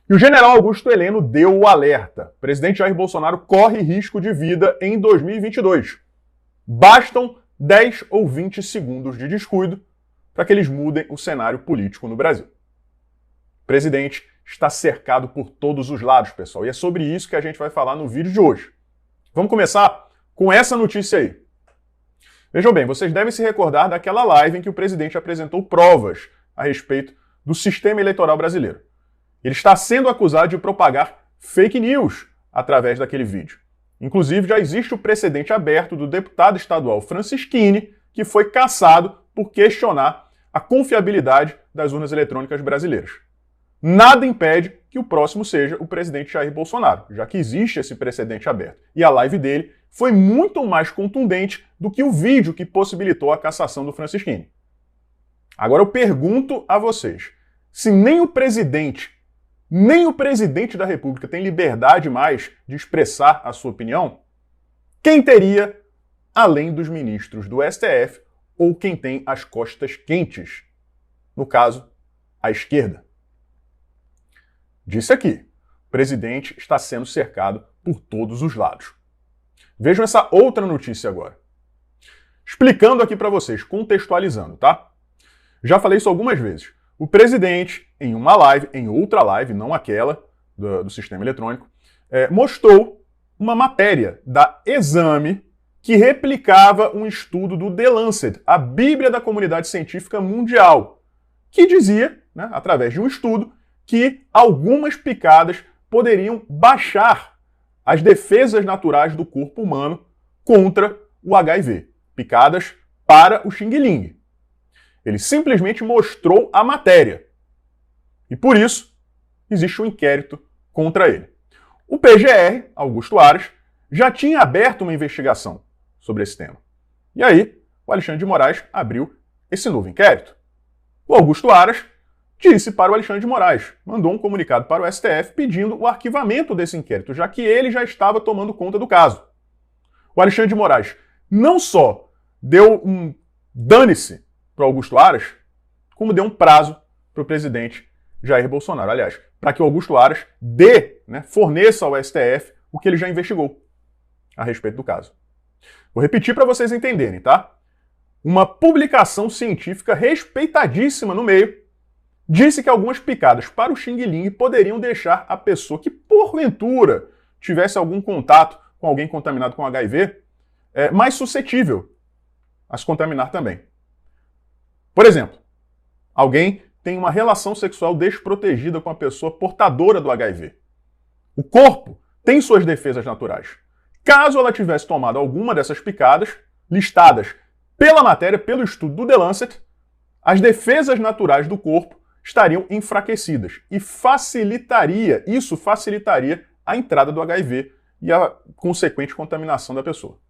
E o general Augusto Heleno deu o alerta. O presidente Jair Bolsonaro corre risco de vida em 2022. Bastam 10 ou 20 segundos de descuido para que eles mudem o cenário político no Brasil. O presidente está cercado por todos os lados, pessoal, e é sobre isso que a gente vai falar no vídeo de hoje. Vamos começar com essa notícia aí. Vejam bem, vocês devem se recordar daquela live em que o presidente apresentou provas a respeito do sistema eleitoral brasileiro. Ele está sendo acusado de propagar fake news através daquele vídeo. Inclusive, já existe o precedente aberto do deputado estadual Francischini, que foi cassado por questionar a confiabilidade das urnas eletrônicas brasileiras. Nada impede que o próximo seja o presidente Jair Bolsonaro, já que existe esse precedente aberto. E a live dele foi muito mais contundente do que o vídeo que possibilitou a cassação do Francischini. Agora eu pergunto a vocês, se nem o presidente da República tem liberdade mais de expressar a sua opinião, quem teria, além dos ministros do STF, ou quem tem as costas quentes? No caso, a esquerda. Disse aqui, o presidente está sendo cercado por todos os lados. Vejam essa outra notícia agora. Explicando aqui para vocês, contextualizando, tá? Já falei isso algumas vezes. O presidente, em uma live, em outra live, não aquela do sistema eletrônico, mostrou uma matéria da Exame que replicava um estudo do The Lancet, a Bíblia da Comunidade Científica Mundial, que dizia, né, através de um estudo, que algumas picadas poderiam baixar as defesas naturais do corpo humano contra o HIV. Picadas para o Xing-Ling. Ele simplesmente mostrou a matéria. E por isso, existe um inquérito contra ele. O PGR, Augusto Aras, já tinha aberto uma investigação sobre esse tema. E aí, o Alexandre de Moraes abriu esse novo inquérito. O Augusto Aras disse para o Alexandre de Moraes, mandou um comunicado para o STF pedindo o arquivamento desse inquérito, já que ele já estava tomando conta do caso. O Alexandre de Moraes não só deu um dane-se para o Augusto Aras, como deu um prazo para o presidente Jair Bolsonaro. Aliás, para que o Augusto Aras forneça ao STF o que ele já investigou a respeito do caso. Vou repetir para vocês entenderem, tá? Uma publicação científica respeitadíssima no meio disse que algumas picadas para o Xing-Ling poderiam deixar a pessoa que, porventura, tivesse algum contato com alguém contaminado com HIV mais suscetível a se contaminar também. Por exemplo, alguém tem uma relação sexual desprotegida com a pessoa portadora do HIV. O corpo tem suas defesas naturais. Caso ela tivesse tomado alguma dessas picadas, listadas pela matéria, pelo estudo do The Lancet, as defesas naturais do corpo estariam enfraquecidas e isso facilitaria a entrada do HIV e a consequente contaminação da pessoa.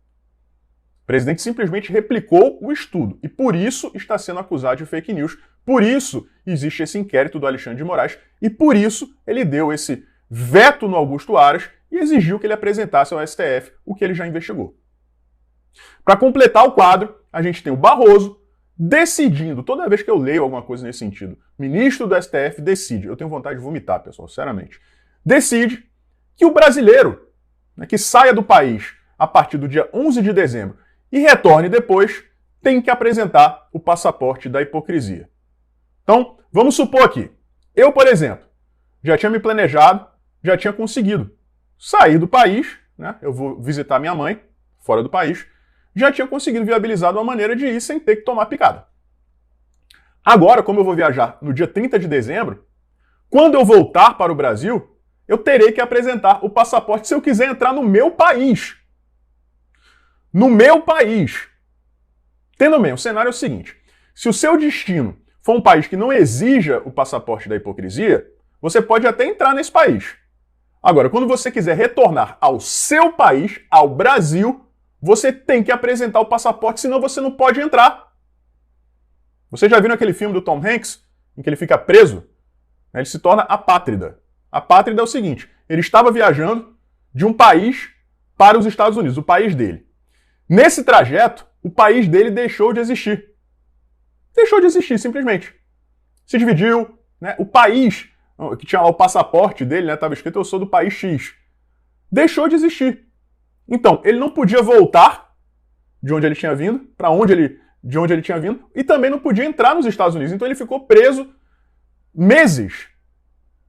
O presidente simplesmente replicou o estudo e por isso está sendo acusado de fake news, por isso existe esse inquérito do Alexandre de Moraes e por isso ele deu esse veto no Augusto Aras e exigiu que ele apresentasse ao STF o que ele já investigou. Para completar o quadro, a gente tem o Barroso decidindo, toda vez que eu leio alguma coisa nesse sentido, ministro do STF decide, eu tenho vontade de vomitar, pessoal, sinceramente, decide que o brasileiro, que saia do país a partir do dia 11 de dezembro e retorne depois, tem que apresentar o passaporte da hipocrisia. Então, vamos supor aqui, eu, por exemplo, já tinha me planejado, já tinha conseguido sair do país, eu vou visitar minha mãe, fora do país, já tinha conseguido viabilizar uma maneira de ir sem ter que tomar picada. Agora, como eu vou viajar no dia 30 de dezembro, quando eu voltar para o Brasil, eu terei que apresentar o passaporte se eu quiser entrar no meu país. No meu país. Entendam bem, o cenário é o seguinte, se o seu destino for um país que não exija o passaporte da hipocrisia, você pode até entrar nesse país. Agora, quando você quiser retornar ao seu país, ao Brasil, você tem que apresentar o passaporte, senão você não pode entrar. Você já viu aquele filme do Tom Hanks, em que ele fica preso? Ele se torna apátrida. Apátrida é o seguinte, ele estava viajando de um país para os Estados Unidos, o país dele. Nesse trajeto, o país dele deixou de existir. Deixou de existir, simplesmente. Se dividiu, né? O país, que tinha lá o passaporte dele, né? Estava escrito, eu sou do país X. Deixou de existir. Então, ele não podia voltar de onde ele tinha vindo, de onde ele tinha vindo, e também não podia entrar nos Estados Unidos. Então ele ficou preso meses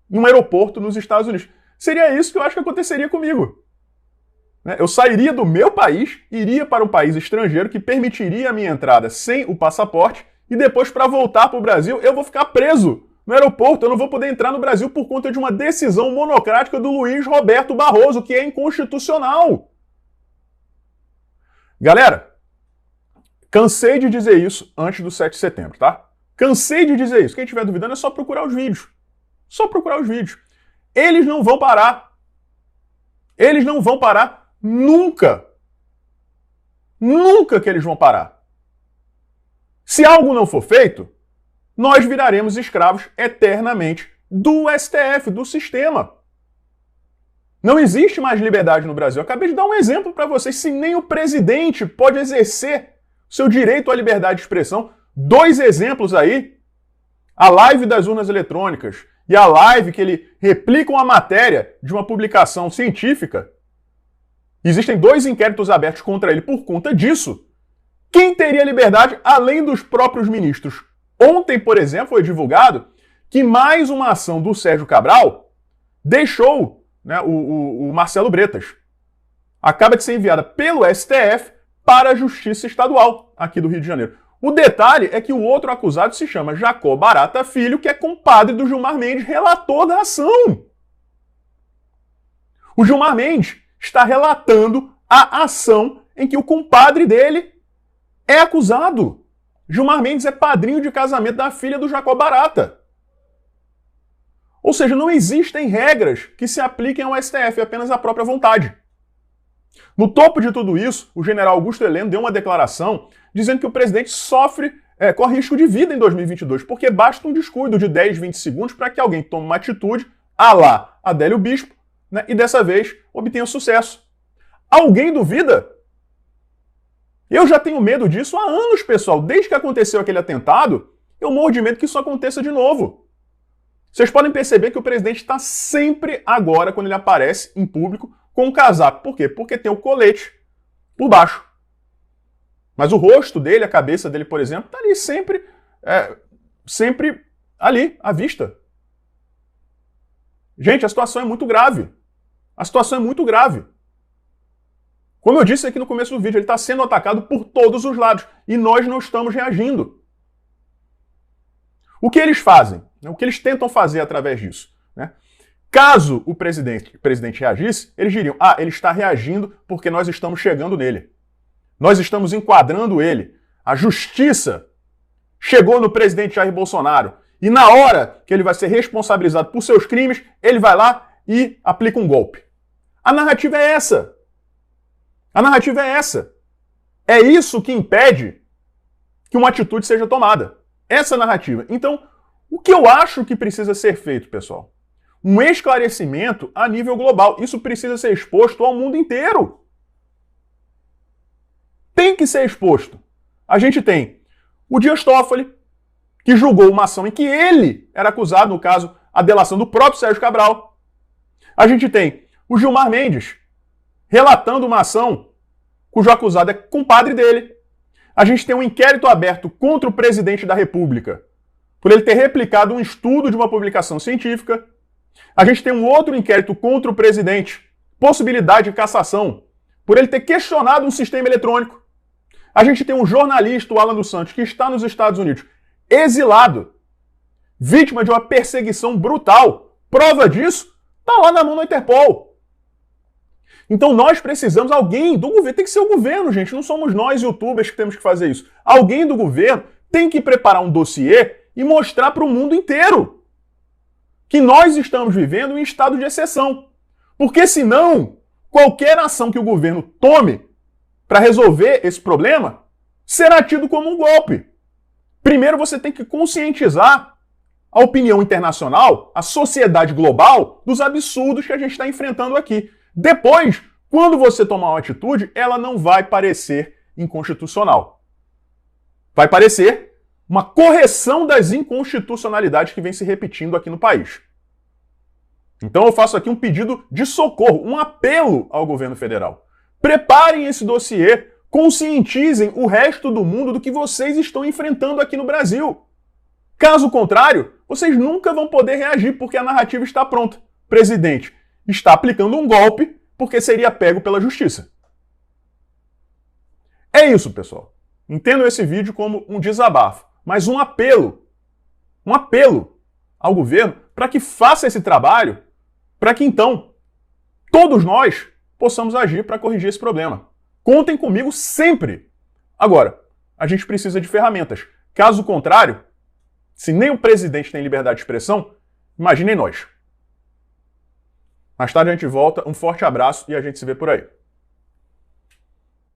num aeroporto nos Estados Unidos. Seria isso que eu acho que aconteceria comigo. Eu sairia do meu país, iria para um país estrangeiro que permitiria a minha entrada sem o passaporte, e depois, para voltar para o Brasil, eu vou ficar preso no aeroporto. Eu não vou poder entrar no Brasil por conta de uma decisão monocrática do Luiz Roberto Barroso, que é inconstitucional. Galera, cansei de dizer isso antes do 7 de setembro, tá? Cansei de dizer isso. Quem estiver duvidando é só procurar os vídeos. Só procurar os vídeos. Eles não vão parar. Eles não vão parar nunca. Nunca que eles vão parar. Se algo não for feito, nós viraremos escravos eternamente do STF, do sistema. Não existe mais liberdade no Brasil. Eu acabei de dar um exemplo para vocês. Se nem o presidente pode exercer seu direito à liberdade de expressão, 2 exemplos aí. A live das urnas eletrônicas e a live que ele replica uma matéria de uma publicação científica. Existem 2 inquéritos abertos contra ele por conta disso. Quem teria liberdade além dos próprios ministros? Ontem, por exemplo, foi divulgado que mais uma ação do Sérgio Cabral deixou, né, o Marcelo Bretas. Acaba de ser enviada pelo STF para a Justiça Estadual aqui do Rio de Janeiro. O detalhe é que o outro acusado se chama Jacó Barata Filho, que é compadre do Gilmar Mendes, relator da ação. O Gilmar Mendes está relatando a ação em que o compadre dele é acusado. Gilmar Mendes é padrinho de casamento da filha do Jacó Barata. Ou seja, não existem regras que se apliquem ao STF, é apenas a própria vontade. No topo de tudo isso, o general Augusto Heleno deu uma declaração dizendo que o presidente corre risco de vida em 2022, porque basta um descuido de 10, 20 segundos para que alguém tome uma atitude à la Adélio Bispo, né, e dessa vez obtenha sucesso. Alguém duvida? Eu já tenho medo disso há anos, pessoal. Desde que aconteceu aquele atentado, eu morro de medo que isso aconteça de novo. Vocês podem perceber que o presidente está sempre agora, quando ele aparece em público, com um casaco. Por quê? Porque tem o colete por baixo. Mas o rosto dele, a cabeça dele, por exemplo, está ali sempre ali, à vista. Gente, a situação é muito grave. A situação é muito grave. Como eu disse aqui no começo do vídeo, ele está sendo atacado por todos os lados e nós não estamos reagindo. O que eles fazem? O que eles tentam fazer através disso? Né? Caso o presidente reagisse, eles diriam, ele está reagindo porque nós estamos chegando nele. Nós estamos enquadrando ele. A justiça chegou no presidente Jair Bolsonaro e na hora que ele vai ser responsabilizado por seus crimes, ele vai lá e aplica um golpe. A narrativa é essa. A narrativa é essa. É isso que impede que uma atitude seja tomada. Essa narrativa. Então, o que eu acho que precisa ser feito, pessoal? Um esclarecimento a nível global. Isso precisa ser exposto ao mundo inteiro. Tem que ser exposto. A gente tem o Dias Toffoli, que julgou uma ação em que ele era acusado, no caso, a delação do próprio Sérgio Cabral. A gente tem o Gilmar Mendes, relatando uma ação cujo acusado é compadre dele. A gente tem um inquérito aberto contra o presidente da República por ele ter replicado um estudo de uma publicação científica. A gente tem um outro inquérito contra o presidente, possibilidade de cassação, por ele ter questionado um sistema eletrônico. A gente tem um jornalista, o Alan dos Santos, que está nos Estados Unidos, exilado, vítima de uma perseguição brutal. Prova disso está lá na mão da Interpol. Então nós precisamos, alguém do governo, tem que ser o governo, gente, não somos nós, youtubers, que temos que fazer isso. Alguém do governo tem que preparar um dossiê e mostrar para o mundo inteiro que nós estamos vivendo em estado de exceção. Porque senão, qualquer ação que o governo tome para resolver esse problema será tido como um golpe. Primeiro você tem que conscientizar a opinião internacional, a sociedade global, dos absurdos que a gente está enfrentando aqui. Depois, quando você tomar uma atitude, ela não vai parecer inconstitucional. Vai parecer uma correção das inconstitucionalidades que vem se repetindo aqui no país. Então eu faço aqui um pedido de socorro, um apelo ao governo federal. Preparem esse dossiê, conscientizem o resto do mundo do que vocês estão enfrentando aqui no Brasil. Caso contrário, vocês nunca vão poder reagir porque a narrativa está pronta. O presidente está aplicando um golpe porque seria pego pela justiça. É isso, pessoal. Entendo esse vídeo como um desabafo, mas um apelo ao governo para que faça esse trabalho, para que então todos nós possamos agir para corrigir esse problema. Contem comigo sempre. Agora, a gente precisa de ferramentas. Caso contrário, se nem o presidente tem liberdade de expressão, imaginem nós. Mais tarde a gente volta, um forte abraço e a gente se vê por aí.